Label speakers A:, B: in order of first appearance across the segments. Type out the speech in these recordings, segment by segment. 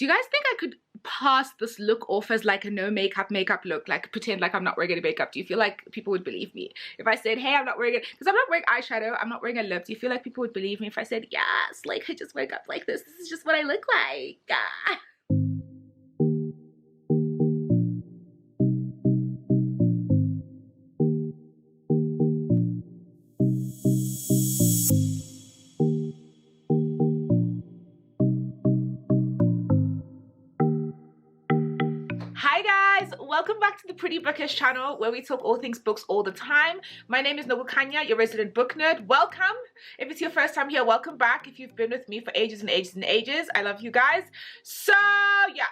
A: Do you guys think I could pass this look off as like a no makeup look, like pretend like I'm not wearing any makeup? Do you feel like people would believe me if I said, hey, I'm not wearing it, because I'm not wearing eyeshadow, I'm not wearing a lip? Do you feel like people would believe me if I said, yes, like I just wake up like this is just what I look like? Welcome back to the Pretty Bookish channel, where we talk all things books all the time. My name is Nobukanya, your resident book nerd. Welcome. If it's your first time here, welcome back. If you've been with me for ages and ages and ages, I love you guys. So yeah,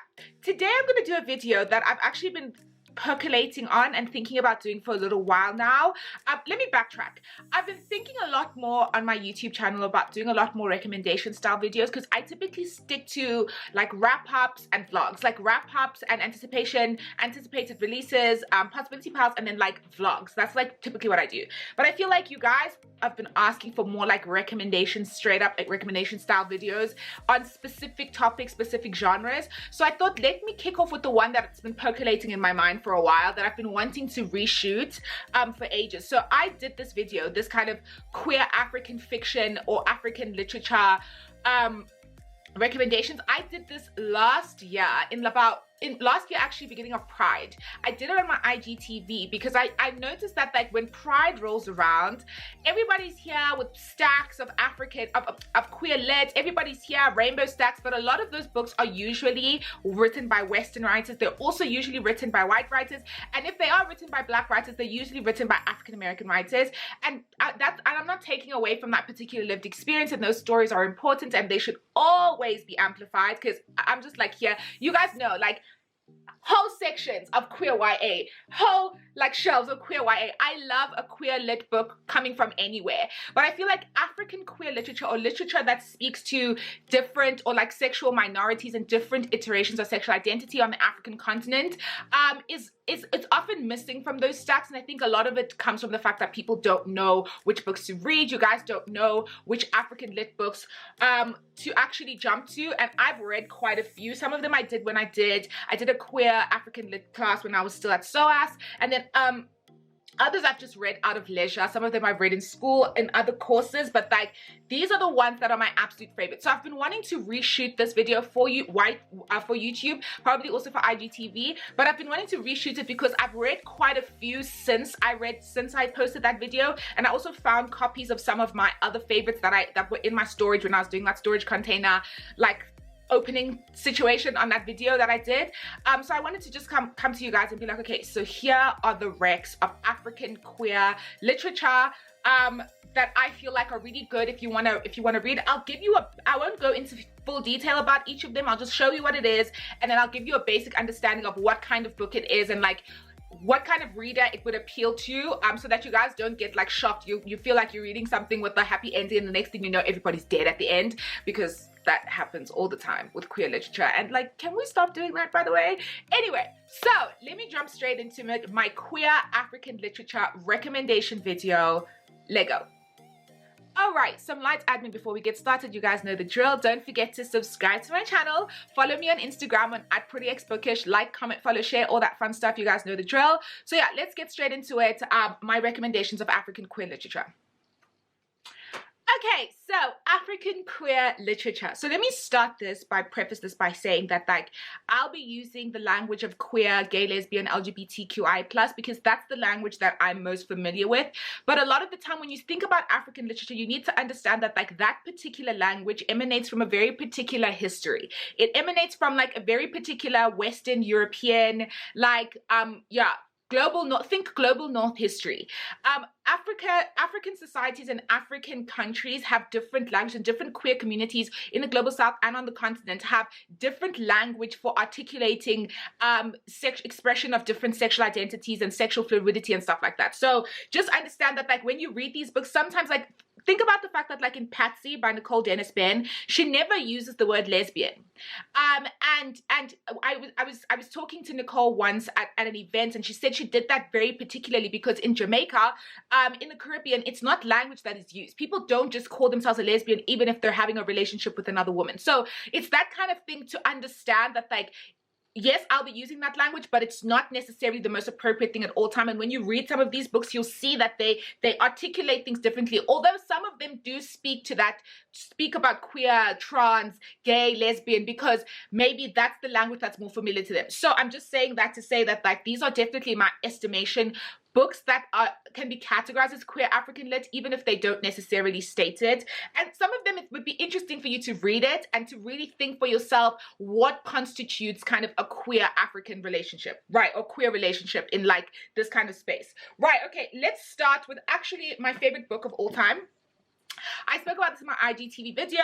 A: today I'm going to do a video that I've actually been percolating on and thinking about doing for a little while now. Let me backtrack. I've been thinking a lot more on my YouTube channel about doing a lot more recommendation style videos, because I typically stick to like wrap-ups and vlogs, like wrap-ups and anticipated releases, possibility piles, and then like vlogs. That's like typically what I do. But I feel like you guys have been asking for more like recommendations, straight up like recommendation style videos on specific topics, specific genres. So I thought, let me kick off with the one that's been percolating in my mind for a while, that I've been wanting to reshoot for ages. So I did this video, this kind of queer African fiction or African literature recommendations. I did this last year, last year actually, beginning of Pride. I did it on my IGTV because I noticed that like when Pride rolls around, everybody's here with stacks of of queer lit, everybody's here, rainbow stacks, but a lot of those books are usually written by Western writers. They're also usually written by white writers, and if they are written by Black writers, they're usually written by African American writers. And I'm not taking away from that particular lived experience, and those stories are important and they should always be amplified, because I'm just like, here, you guys know, like whole sections of queer YA, whole like shelves of queer YA. I love a queer lit book coming from anywhere, but I feel like African queer literature, or literature that speaks to different or like sexual minorities and different iterations of sexual identity on the African continent, it's often missing from those stacks. And I think a lot of it comes from the fact that people don't know which books to read. You guys don't know which African lit books to actually jump to, and I've read quite a few. Some of them I did when I did a queer African lit class when I was still at SOAS, and then others I've just read out of leisure. Some of them I've read in school and other courses, but like these are the ones that are my absolute favorite. So I've been wanting to reshoot this video for you, for YouTube, probably also for IGTV, but I've been wanting to reshoot it because I've read quite a few since I posted that video, and I also found copies of some of my other favorites that were in my storage when I was doing that storage container like opening situation on that video that I did. So I wanted to just come to you guys and be like, okay, so here are the recs of African queer literature that I feel like are really good if you want to read. I won't go into full detail about each of them. I'll just show you what it is, and then I'll give you a basic understanding of what kind of book it is and like what kind of reader it would appeal to, so that you guys don't get like shocked. You feel like you're reading something with a happy ending, and the next thing you know, everybody's dead at the end, because that happens all the time with queer literature. And like, can we stop doing that, by the way? Anyway, so let me jump straight into my queer African literature recommendation video. Lego. Alright, some light admin before we get started. You guys know the drill. Don't forget to subscribe to my channel. Follow me on Instagram on @PrettyXBookish. Like, comment, follow, share, all that fun stuff. You guys know the drill. So yeah, let's get straight into it. My recommendations of African queer literature. Okay, so African queer literature. So let me preface this by saying that like I'll be using the language of queer, gay, lesbian, LGBTQI+, because that's the language that I'm most familiar with. But a lot of the time when you think about African literature, you need to understand that like that particular language emanates from a very particular history. It emanates from like a very particular Western European, like global North history. African societies and African countries have different language, and different queer communities in the global south and on the continent have different language for articulating expression of different sexual identities and sexual fluidity and stuff like that. So just understand that like when you read these books, sometimes like think about the fact that like in Patsy by Nicole Dennis Benn, she never uses the word lesbian. And I was talking to Nicole once at an event, and she said she did that very particularly because in Jamaica, in the Caribbean, it's not language that is used. People don't just call themselves a lesbian even if they're having a relationship with another woman. So it's that kind of thing to understand that like, yes, I'll be using that language, but it's not necessarily the most appropriate thing at all time. And when you read some of these books, you'll see that they articulate things differently. Although some of them do speak about queer, trans, gay, lesbian, because maybe that's the language that's more familiar to them. So I'm just saying that to say that like these are definitely, in my estimation, books that can be categorized as queer African lit, even if they don't necessarily state it. And some of them, it would be interesting for you to read it and to really think for yourself what constitutes kind of a queer African relationship, right? Or queer relationship in like this kind of space. Right, okay, let's start with actually my favorite book of all time. I spoke about this in my IGTV video,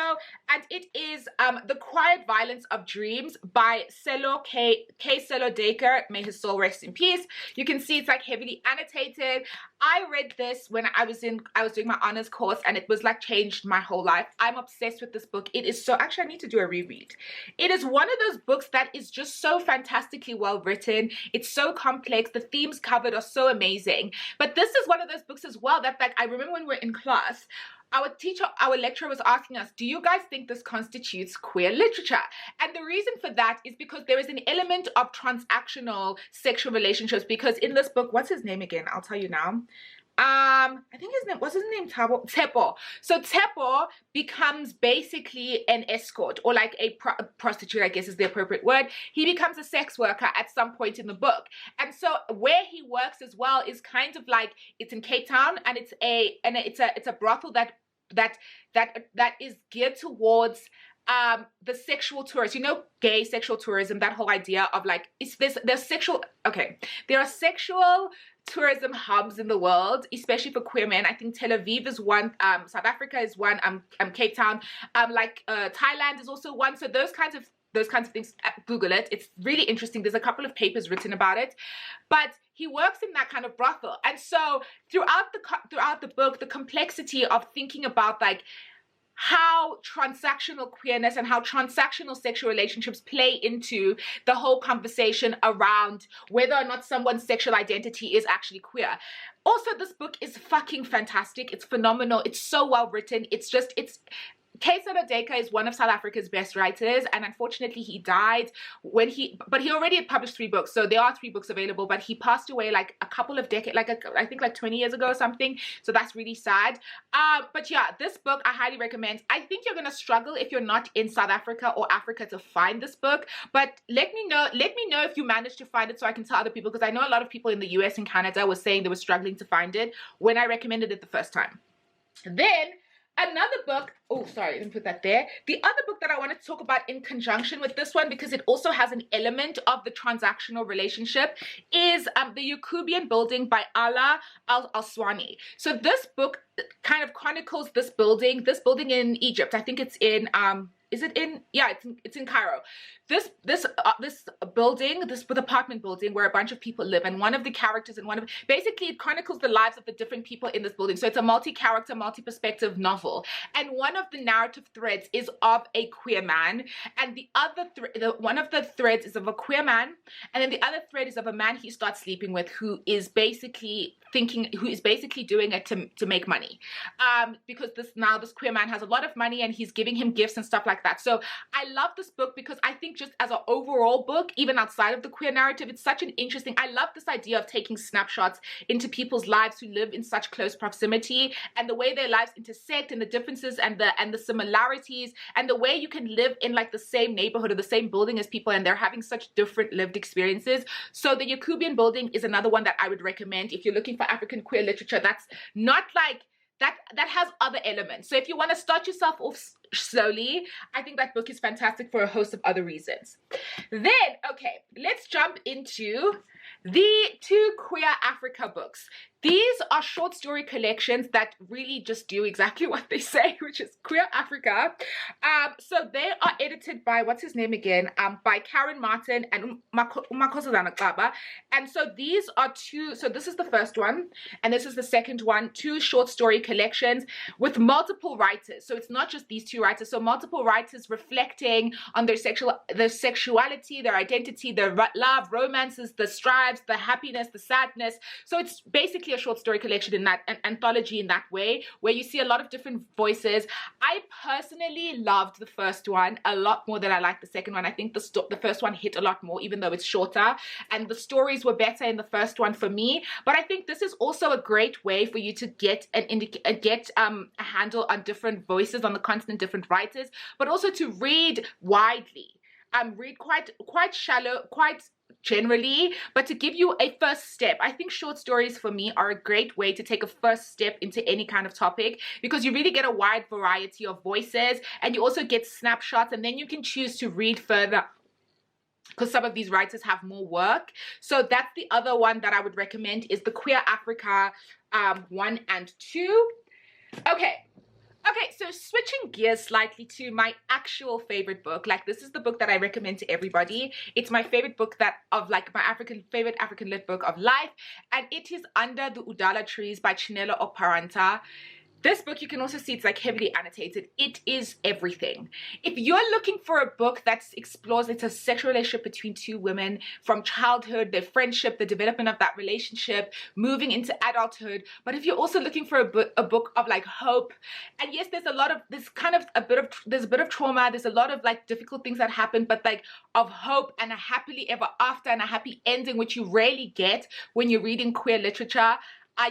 A: and it is The Quiet Violence of Dreams by Selo K. Selo Dacre. May his soul rest in peace. You can see it's like heavily annotated. I read this when I was doing my honors course, and it was like changed my whole life. I'm obsessed with this book. It is so, actually I need to do a reread. It is one of those books that is just so fantastically well written. It's so complex. The themes covered are so amazing. But this is one of those books as well that like I remember when we were in class, our lecturer was asking us, do you guys think this constitutes queer literature? And the reason for that is because there is an element of transactional sexual relationships, because in this book, what's his name again? I'll tell you now. I think what's his name? Tepo. So Tepo becomes basically an escort, or like a prostitute, I guess is the appropriate word. He becomes a sex worker at some point in the book. And so where he works as well is kind of like, it's in Cape Town, and it's a brothel that is geared towards the sexual tourist, you know, gay sexual tourism, that whole idea of like, there are sexual tourism hubs in the world, especially for queer men. I think Tel Aviv is one, South Africa is one, Cape Town, Thailand is also one. So those kinds of things, Google it. It's really interesting. There's a couple of papers written about it, but he works in that kind of brothel. And so throughout the book, the complexity of thinking about like how transactional queerness and how transactional sexual relationships play into the whole conversation around whether or not someone's sexual identity is actually queer. Also, this book is fucking fantastic. It's phenomenal. It's so well written. K. Selo Dacre is one of South Africa's best writers, and unfortunately he died but he already had published 3 books, so there are 3 books available, but he passed away like a couple of decades, I think like 20 years ago or something, so that's really sad. But yeah, this book I highly recommend. I think you're gonna struggle if you're not in South Africa or Africa to find this book, but let me know if you managed to find it so I can tell other people, because I know a lot of people in the US and Canada were saying they were struggling to find it when I recommended it the first time. Then another book, oh sorry, let me put that there. The other book that I want to talk about in conjunction with this one, because it also has an element of the transactional relationship, is The Nubian Building by Ala Al-Aswani. So this book kind of chronicles this building in Egypt. I think it's in is it in, yeah, it's in Cairo. This building, this apartment building where a bunch of people live, and one of the characters basically it chronicles the lives of the different people in this building. So it's a multi-character, multi-perspective novel. And one of the narrative threads is of a queer man, and the other one of the threads is of a queer man, and then the other thread is of a man he starts sleeping with who is basically doing it to make money. Because this queer man has a lot of money and he's giving him gifts and stuff like that. So I love this book because I think just as an overall book, even outside of the queer narrative, it's such an interesting, I love this idea of taking snapshots into people's lives who live in such close proximity, and the way their lives intersect, and the differences and the similarities, and the way you can live in like the same neighborhood or the same building as people and they're having such different lived experiences. So The Nubian Building is another one that I would recommend if you're looking for African queer literature that's not like that has other elements. So if you want to start yourself off slowly. I think that book is fantastic for a host of other reasons. Then, okay, let's jump into the 2 Queer Africa books. These are short story collections that really just do exactly what they say, which is Queer Africa. So they are edited by, what's his name again? By Karen Martin and Umakosazana Klaba. And so these are 2, so this is the first one, and this is the second one, 2 short story collections with multiple writers. So it's not just these 2 writers, so multiple writers reflecting on their sexuality, their identity, their love, romances, the strives, the happiness, the sadness. So it's basically a short story collection in that, an anthology in that way, where you see a lot of different voices. I personally loved the first one a lot more than I liked the second one. I think the first one hit a lot more, even though it's shorter, and the stories were better in the first one for me. But I think this is also a great way for you to get a handle on different voices on the continent, different writers, but also to read widely. Read quite shallow, quite generally, but to give you a first step. I think short stories for me are a great way to take a first step into any kind of topic, because you really get a wide variety of voices, and you also get snapshots, and then you can choose to read further, because some of these writers have more work. So that's the other one that I would recommend, is the Queer Africa 1 and 2. Okay, so switching gears slightly to my actual favorite book. Like, this is the book that I recommend to everybody. It's my favorite book of my favorite African lit book of life, and it is Under the Udala Trees by Chinelo Okparanta. This book, you can also see it's like heavily annotated. It is everything. If you're looking for a book that explores, it's a sexual relationship between 2 women from childhood, their friendship, the development of that relationship, moving into adulthood. But if you're also looking for a book of like hope, and yes, there's a bit of trauma, there's a lot of like difficult things that happen, but like of hope and a happily ever after and a happy ending, which you rarely get when you're reading queer literature. I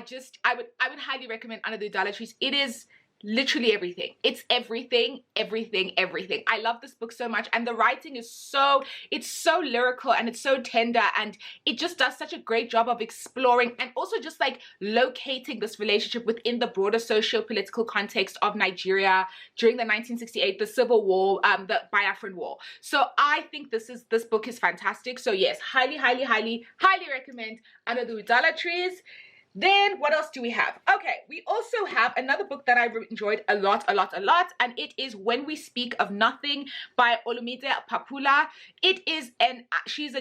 A: would highly recommend Under the Udala Trees. It is literally everything. It's everything. I love this book so much, and the writing is so lyrical, and it's so tender, and it just does such a great job of exploring and also just like locating this relationship within the broader socio-political context of Nigeria during the 1968, the Civil War, the Biafran War. So I think this book is fantastic. So yes, highly recommend Under the Udala Trees. Then what else do we have? Okay, we also have another book that I enjoyed a lot, and it is When We Speak of Nothing by Olumide Papula. It is she's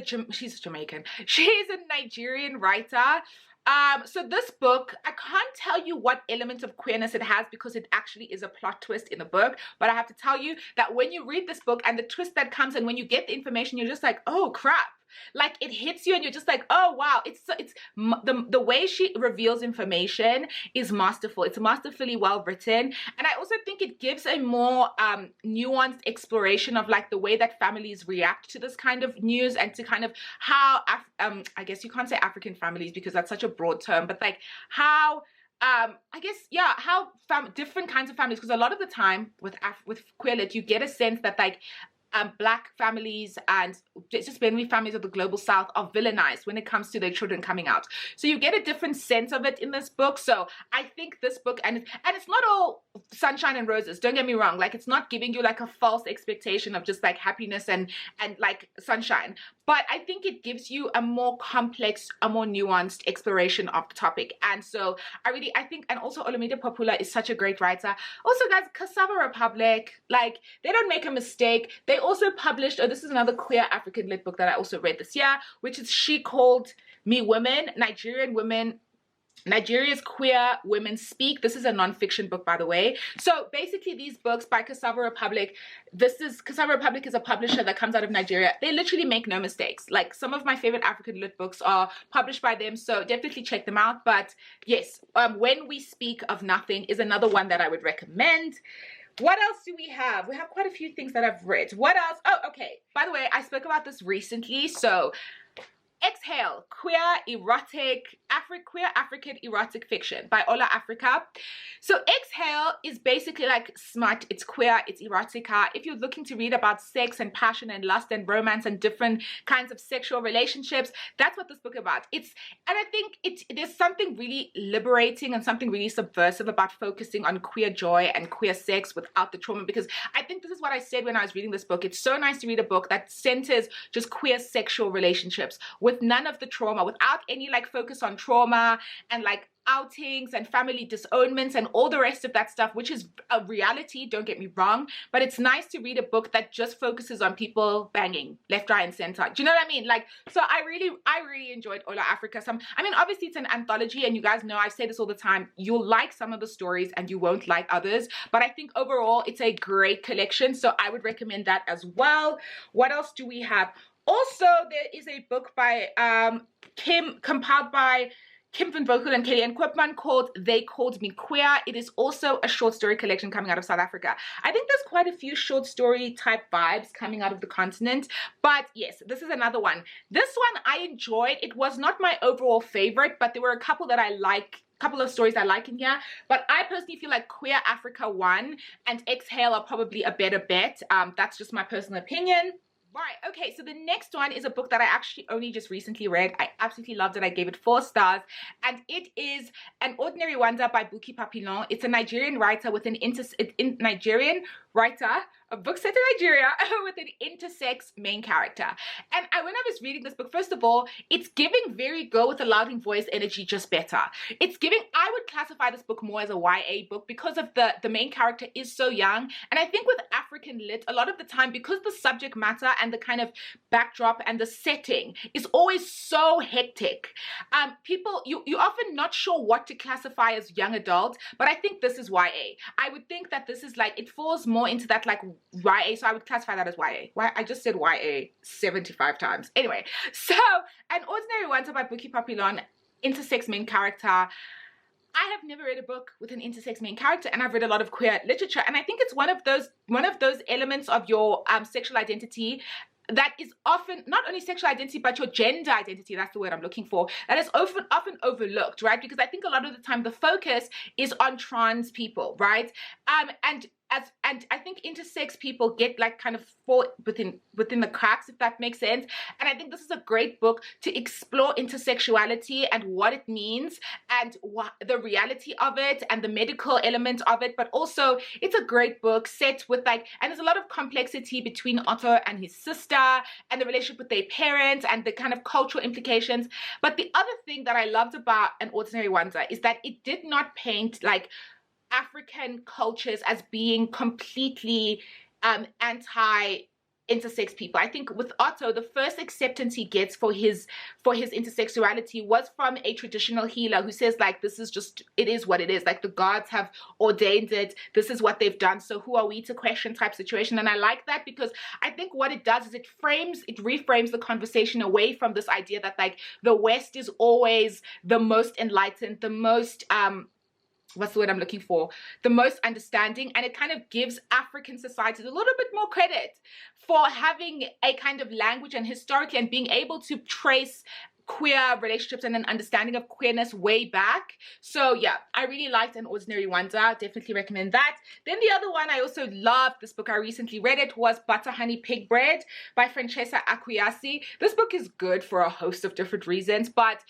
A: Jamaican. She's a Nigerian writer. So this book, I can't tell you what element of queerness it has, because it actually is a plot twist in the book, but I have to tell you that when you read this book and the twist that comes, and when you get the information, you're just like, oh crap. Like, it hits you and you're just like, oh wow. It's the way she reveals information is masterful. It's masterfully well written, and I also think it gives a more nuanced exploration of like the way that families react to this kind of news, and to kind of how I guess you can't say African families because that's such a broad term, but like how I guess, yeah, how different kinds of families, because a lot of the time with queer lit, you get a sense that like Black families and just mainly families of the global South are villainized when it comes to their children coming out. So you get a different sense of it in this book. So I think this book, and it's not all sunshine and roses, don't get me wrong. Like, it's not giving you like a false expectation of just like happiness and like sunshine. But I think it gives you a more complex, a more nuanced exploration of the topic. And so I think, and also Olumide Papula is such a great writer. Also, guys, Cassava Republic, like, they don't make a mistake. They also published, this is another queer African lit book that I also read this year, which is She Called Me Women, Nigeria's Queer Women Speak. This is a non-fiction book, by the way. So basically these books by Cassava Republic, Cassava Republic is a publisher that comes out of Nigeria. They literally make no mistakes. Like, some of my favorite African lit books are published by them, so definitely check them out. But yes, When We Speak of Nothing is another one that I would recommend. What else do we have? We have quite a few things that I've read. What else? Oh, okay. By the way, I spoke about this recently. So Exhale, queer African erotic fiction by Ola Africa. So Exhale is basically like smut, it's queer, it's erotica. If you're looking to read about sex and passion and lust and romance and different kinds of sexual relationships, that's what this book is about. And I think there's something really liberating and something really subversive about focusing on queer joy and queer sex without the trauma, because I think this is what I said when I was reading this book. It's so nice to read a book that centers just queer sexual relationships with none of the trauma, without any like focus on trauma and like outings and family disownments and all the rest of that stuff, which is a reality, don't get me wrong, but it's nice to read a book that just focuses on people banging left, right, and center. Do you know what I mean? Like, so I really enjoyed Ola Africa. I mean, obviously it's an anthology, and you guys know I say this all the time, you'll like some of the stories and you won't like others, but I think overall it's a great collection, so I would recommend that as well. What else do we have? Also, there is a book by compiled by Kim van Vogel and Kellyanne Koopman called They Called Me Queer. It is also a short story collection coming out of South Africa. I think there's quite a few short story type vibes coming out of the continent, but yes, this is another one. This one I enjoyed. It was not my overall favorite, but there were a couple that I like. Couple of stories I like in here, but I personally feel like Queer Africa 1 and Exhale are probably a better bet. That's just my personal opinion. Right, okay, so the next one is a book that I actually only just recently read. I absolutely loved it. I gave it 4 stars, and it is An Ordinary Wonder by Buki Papillon. It's a Nigerian writer with an a book set in Nigeria with an intersex main character. And when I was reading this book, first of all, it's giving very girl with a louding voice energy, just better. It's giving, I would classify this book more as a YA book because of the main character is so young. And I think with African lit, a lot of the time, because the subject matter and the kind of backdrop and the setting is always so hectic, you're often not sure what to classify as young adult, but I think this is YA. I would think that this is like, it falls more into that like YA, so I would classify that as YA. I just said YA 75 times. Anyway, so An Ordinary Wonder by Buki Papillon, intersex main character. I have never read a book with an intersex main character, and I've read a lot of queer literature, and I think it's one of those elements of your sexual identity that is often not only sexual identity but your gender identity, that's the word I'm looking for, that is often overlooked, right? Because I think a lot of the time the focus is on trans people, right? And I think intersex people get like kind of fall within the cracks, if that makes sense. And I think this is a great book to explore intersexuality and what it means and what the reality of it and the medical element of it. But also it's a great book set with like, and there's a lot of complexity between Otto and his sister and the relationship with their parents and the kind of cultural implications. But the other thing that I loved about An Ordinary Wonder is that it did not paint like African cultures as being completely anti-intersex people. I think with Otto, the first acceptance he gets for his intersexuality was from a traditional healer who says like, this is just, it is what it is, like the gods have ordained it, this is what they've done, so who are we to question type situation. And I like that because I think what it does is it reframes the conversation away from this idea that like the West is always the most enlightened, the most what's the word I'm looking for? The most understanding, and it kind of gives African societies a little bit more credit for having a kind of language and historically and being able to trace queer relationships and an understanding of queerness way back. So yeah, I really liked An Ordinary Wonder. Definitely recommend that. Then the other one I also loved, this book I recently read it, was Butter Honey Pig Bread by Francesca Acquiasi. This book is good for a host of different reasons, but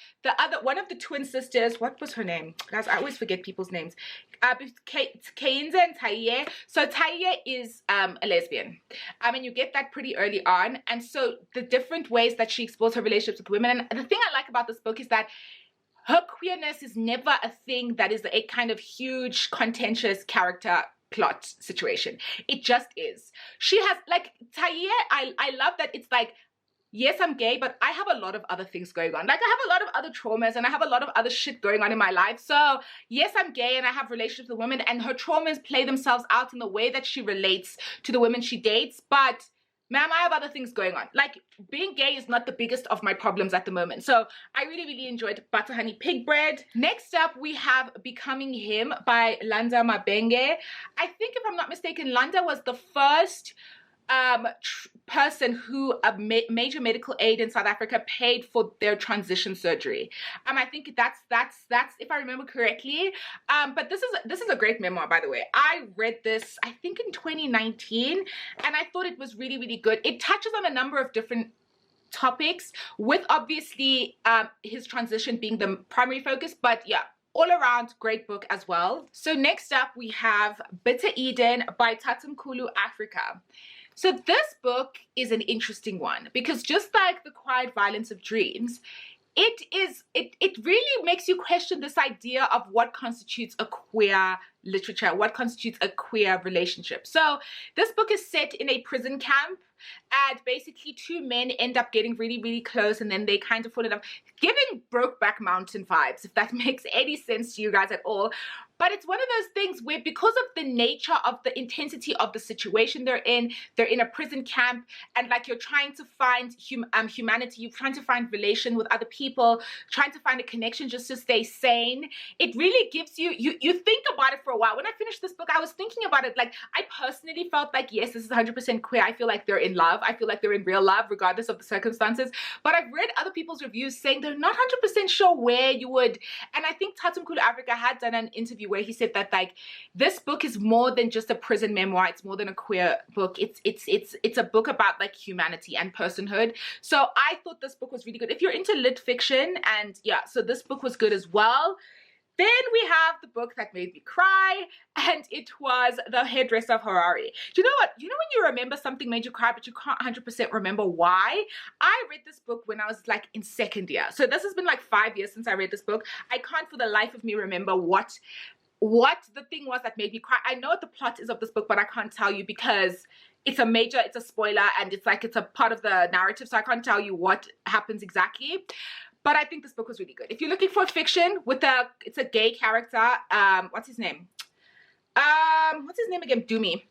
A: one of the twin sisters, what was her name? Guys, I always forget people's names. Keinza and Taiye. So Taiye is a lesbian. And you get that pretty early on. And so the different ways that she explores her relationships with women, and the thing I like about this book is that her queerness is never a thing that is a kind of huge contentious character plot situation. It just is. She has like Taiye, I love that it's like, yes, I'm gay, but I have a lot of other things going on. Like I have a lot of other traumas and I have a lot of other shit going on in my life. So yes, I'm gay and I have relationships with women, and her traumas play themselves out in the way that she relates to the women she dates. But ma'am, I have other things going on. Like being gay is not the biggest of my problems at the moment. So I really, really enjoyed Butter Honey Pig Bread. Next up, we have Becoming Him by Landa Mabenge. I think if I'm not mistaken, Landa was the first person who a major medical aid in South Africa paid for their transition surgery. I think that's if I remember correctly. But this is a great memoir, by the way. I read this I think in 2019, and I thought it was really, really good. It touches on a number of different topics, with obviously his transition being the primary focus, but yeah, all around great book as well. So next up we have Bitter Eden by Tatumkulu Africa. So this book is an interesting one because just like The Quiet Violence of Dreams, it really makes you question this idea of what constitutes a queer literature, what constitutes a queer relationship. So this book is set in a prison camp, and basically two men end up getting really, really close, and then they kind of fall in love, giving Brokeback Mountain vibes, if that makes any sense to you guys at all. But it's one of those things where, because of the nature of the intensity of the situation they're in a prison camp, and like you're trying to find humanity, you're trying to find relation with other people, trying to find a connection just to stay sane. It really gives you think about it for a while. When I finished this book, I was thinking about it. Like, I personally felt like, yes, this is 100% queer. I feel like they're in love. I feel like they're in real love, regardless of the circumstances. But I've read other people's reviews saying they're not 100% sure where you would. And I think Tatumkulu Africa had done an interview where he said that, like, this book is more than just a prison memoir. It's more than a queer book. It's a book about like humanity and personhood. So I thought this book was really good if you're into lit fiction. And yeah, so this book was good as well. Then we have the book that made me cry, and it was The Hairdresser of Harare. Do you know what? You know when you remember something made you cry, but you can't 100% remember why? I read this book when I was like in second year. So this has been like 5 years since I read this book. I can't for the life of me remember what the thing was that made me cry. I know what the plot is of this book, but I can't tell you because it's a spoiler, and it's a part of the narrative, so I can't tell you what happens exactly. But I think this book was really good. If you're looking for fiction it's a gay character. What's his name? What's his name again? Dumi.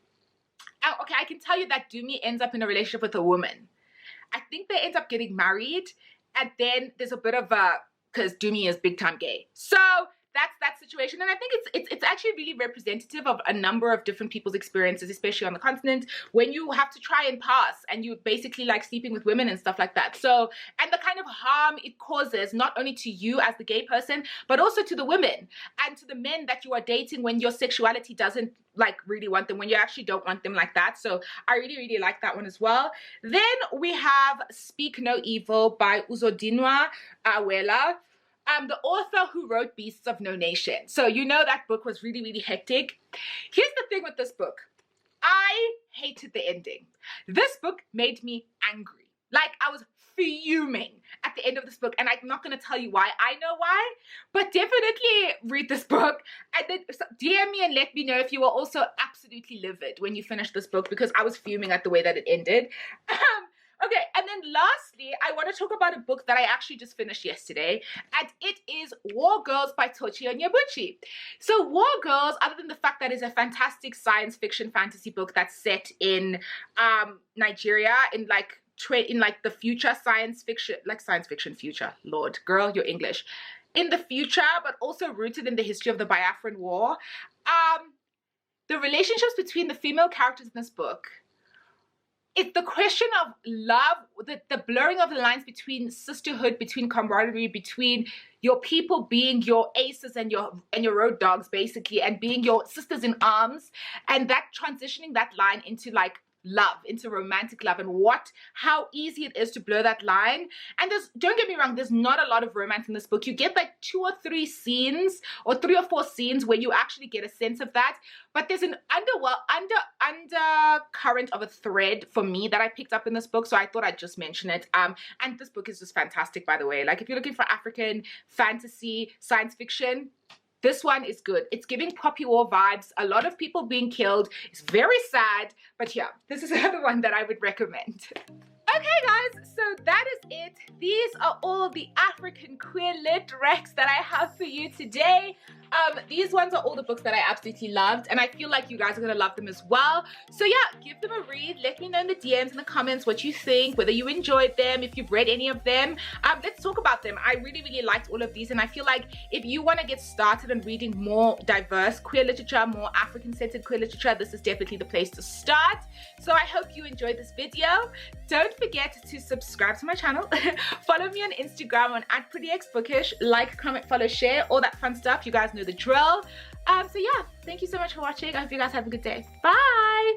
A: Oh, okay, I can tell you that Dumi ends up in a relationship with a woman. I think they end up getting married, and then there's a bit of because Dumi is big time gay. So that's that situation, and I think it's actually really representative of a number of different people's experiences, especially on the continent, when you have to try and pass, and you basically like sleeping with women and stuff like that. So, and the kind of harm it causes, not only to you as the gay person, but also to the women and to the men that you are dating when your sexuality doesn't like really want them, when you actually don't want them like that. So I really, really like that one as well. Then we have Speak No Evil by Uzodinwa Awela. The author who wrote Beasts of No Nation. So you know that book was really, really hectic. Here's the thing with this book. I hated the ending. This book made me angry. Like, I was fuming at the end of this book, and I'm not going to tell you why. I know why, but definitely read this book, and then DM me and let me know if you were also absolutely livid when you finished this book, because I was fuming at the way that it ended. Okay, and then lastly, I want to talk about a book that I actually just finished yesterday, and it is War Girls by Tochi Onyebuchi. So War Girls, other than the fact that it's a fantastic science fiction fantasy book that's set in Nigeria, in the future, science fiction future, Lord, girl, you're English, in the future, but also rooted in the history of the Biafran War. The relationships between the female characters in this book, it's the question of love, the blurring of the lines between sisterhood, between camaraderie, between your people being your aces and your road dogs, basically, and being your sisters in arms, and that transitioning that line into like love, into romantic love, and how easy it is to blur that line. And don't get me wrong, there's not a lot of romance in this book. You get like 2 or 3 scenes, or 3 or 4 scenes where you actually get a sense of that. But there's an undercurrent of a thread for me that I picked up in this book, so I thought I'd just mention it. And this book is just fantastic, by the way. Like, if you're looking for African fantasy, science fiction, this one is good. It's giving Poppy War vibes. A lot of people being killed. It's very sad. But yeah, this is another one that I would recommend. Okay, guys, so that is it. These are all the African queer lit recs that I have for you today. These ones are all the books that I absolutely loved, and I feel like you guys are gonna love them as well. So yeah, give them a read. Let me know in the DMs and the comments what you think, whether you enjoyed them, if you've read any of them. Let's talk about them. I really liked all of these, and I feel like if you want to get started on reading more diverse queer literature, more African-centered queer literature, this is definitely the place to start. So I hope you enjoyed this video. Don't forget to subscribe to my channel. Follow me on Instagram on @prettyxbookish. Like, comment, follow, share, all that fun stuff. You guys know the drill. So yeah, thank you so much for watching. I hope you guys have a good day. Bye.